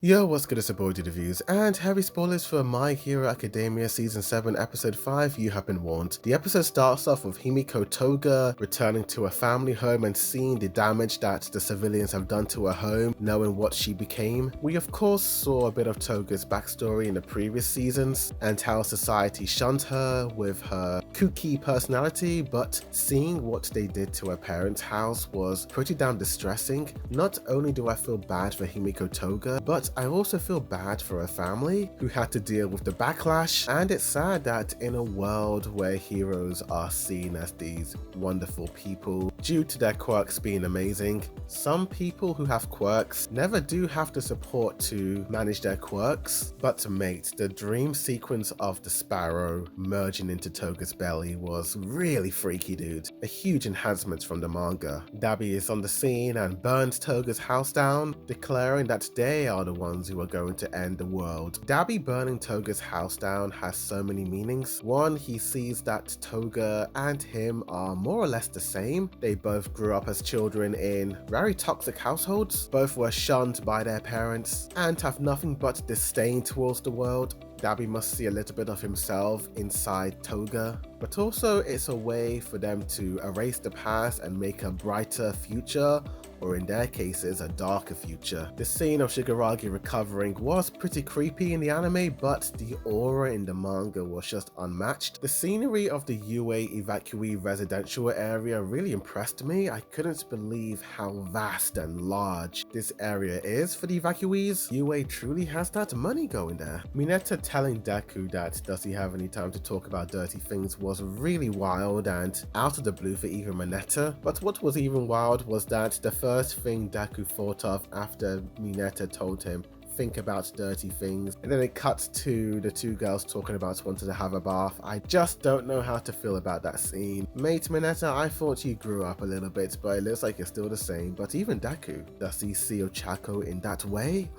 Yo, what's good, it's your boy Reviews, and heavy spoilers for My Hero Academia Season 7 Episode 5, You Have Been Warned. The episode starts off with Himiko Toga returning to her family home and seeing the damage that the civilians have done to her home, knowing what she became. We of course saw a bit of Toga's backstory in the previous seasons, and how society shunned her with her kooky personality, but seeing what they did to her parents' house was pretty damn distressing. Not only do I feel bad for Himiko Toga, but I also feel bad for her family, who had to deal with the backlash, and it's sad that in a world where heroes are seen as these wonderful people due to their quirks being amazing, some people who have quirks never do have the support to manage their quirks. But mate, the dream sequence of the sparrow merging into Toga's belly was really freaky, dude. A huge enhancement from the manga. Dabi is on the scene and burns Toga's house down, declaring that they are the ones who are going to end the world. Dabi burning Toga's house down has so many meanings. One, he sees that Toga and him are more or less the same. They both grew up as children in very toxic households, both were shunned by their parents, and have nothing but disdain towards the world. Dabi must see a little bit of himself inside Toga, but also it's a way for them to erase the past and make a brighter future, or in their cases, a darker future. The scene of Shigaraki recovering was pretty creepy in the anime, but the aura in the manga was just unmatched. The scenery of the UA evacuee residential area really impressed me. I couldn't believe how vast and large this area is for the evacuees. UA truly has that money going there. Mineta telling Deku that does he have any time to talk about dirty things was really wild and out of the blue for even Mineta. But what was even wild was that the first thing Deku thought of after Mineta told him think about dirty things, and then it cuts to the two girls talking about wanting to have a bath. I just don't know how to feel about that scene. Mate Mineta, I thought you grew up a little bit, but it looks like you're still the same. But even Deku, does he see Ochako in that way?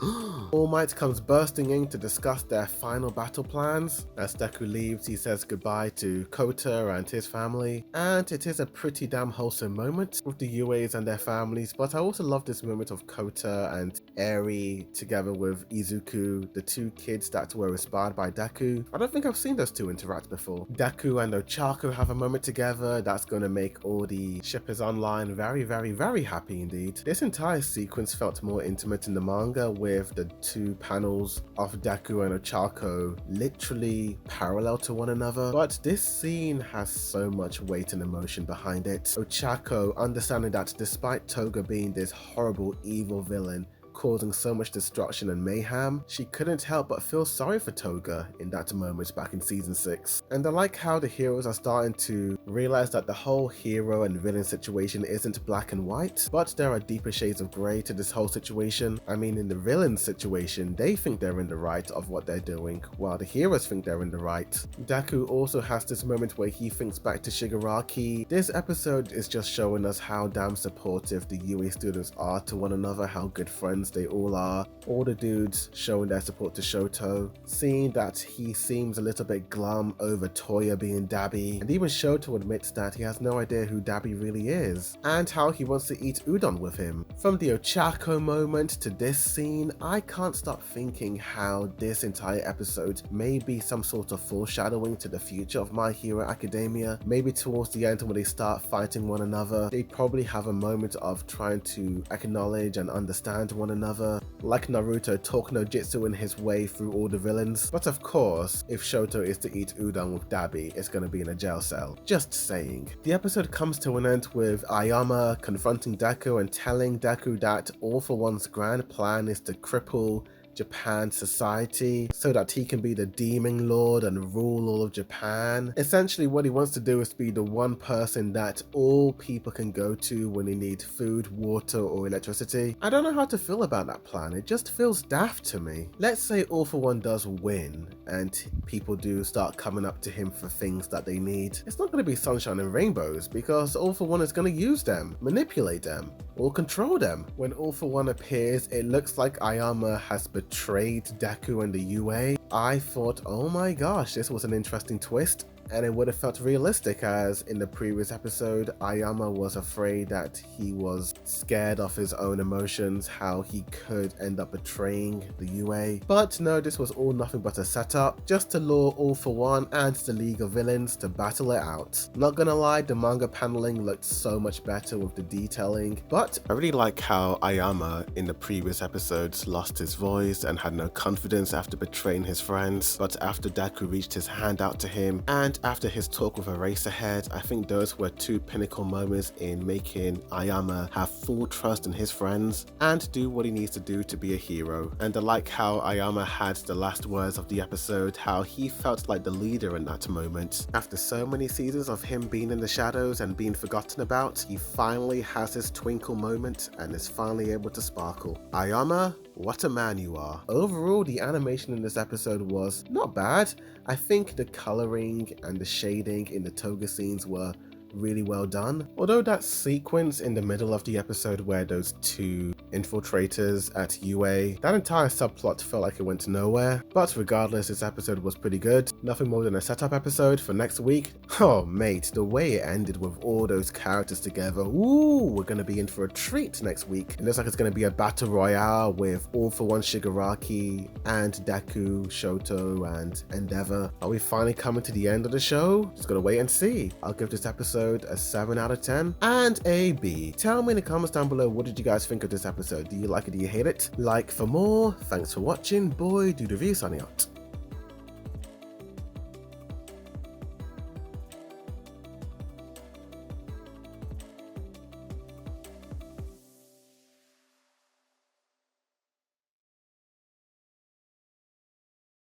All Might comes bursting in to discuss their final battle plans. As Deku leaves, he says goodbye to Kota and his family, and it is a pretty damn wholesome moment with the UAs and their families. But I also love this moment of Kota and Eri together with Izuku, the two kids that were inspired by Deku. I don't think I've seen those two interact before. Deku and Ochako have a moment together that's going to make all the shippers online very, very, very happy indeed. This entire sequence felt more intimate in the manga, with the two panels of Deku and Ochako literally parallel to one another, but this scene has so much weight and emotion behind it. Ochako understanding that despite Toga being this horrible evil villain causing so much destruction and mayhem, she couldn't help but feel sorry for Toga in that moment back in season 6. And I like how the heroes are starting to realize that the whole hero and villain situation isn't black and white, but there are deeper shades of grey to this whole situation. I mean, in the villain situation, they think they're in the right of what they're doing, while the heroes think they're in the right. Deku also has this moment where he thinks back to Shigaraki. This episode is just showing us how damn supportive the UA students are to one another, how good friends they all are. All the dudes showing their support to Shoto, seeing that he seems a little bit glum over Toya being Dabi, and even Shoto admits that he has no idea who Dabi really is, and how he wants to eat udon with him. From the Ochako moment to this scene, I can't stop thinking how this entire episode may be some sort of foreshadowing to the future of My Hero Academia. Maybe towards the end when they start fighting one another, they probably have a moment of trying to acknowledge and understand one another, like Naruto talk no jutsu in his way through all the villains. But of course, if Shoto is to eat udon with Dabi, it's gonna be in a jail cell. Just saying. The episode comes to an end with Aoyama confronting Deku and telling Deku that All For One's grand plan is to cripple Japan society so that he can be the demon lord and rule all of Japan. Essentially what he wants to do is be the one person that all people can go to when they need food, water or electricity. I don't know how to feel about that plan. It just feels daft to me. Let's say All For One does win and people do start coming up to him for things that they need. It's not going to be sunshine and rainbows, because All For One is going to use them, manipulate them, or control them. When All For One appears, it looks like Aoyama has betrayed Deku and the UA. I thought, oh my gosh, this was an interesting twist. and it would have felt realistic, as in the previous episode, Aoyama was afraid that he was scared of his own emotions, how he could end up betraying the UA. But no, this was all nothing but a setup, just to lure All For One and the League of Villains to battle it out. Not gonna lie, the manga paneling looked so much better with the detailing, but I really like how Aoyama in the previous episodes lost his voice and had no confidence after betraying his friends, but after Daku reached his hand out to him and after his talk with Eraserhead, I think those were two pinnacle moments in making Aoyama have full trust in his friends and do what he needs to do to be a hero. And I like how Aoyama had the last words of the episode, how he felt like the leader in that moment. After so many seasons of him being in the shadows and being forgotten about, he finally has his twinkle moment and is finally able to sparkle. Aoyama, what a man you are. Overall, the animation in this episode was not bad. I think the coloring and the shading in the Toga scenes were really well done. Although that sequence in the middle of the episode where those two infiltrators at UA, that entire subplot felt like it went nowhere. But regardless, this episode was pretty good. Nothing more than a setup episode for next week. Oh mate, the way it ended with all those characters together, ooh, we're gonna be in for a treat next week. It looks like it's gonna be a battle royale with All For One Shigaraki and Deku, Shoto and Endeavor. Are we finally coming to the end of the show? Just gotta wait and see. I'll give this episode a 7 out of 10 and a B. Tell me in the comments down below, what did you guys think of this episode? Do you like it? Do you hate it? Like for more. Thanks for watching. Boy, do the review, signing out.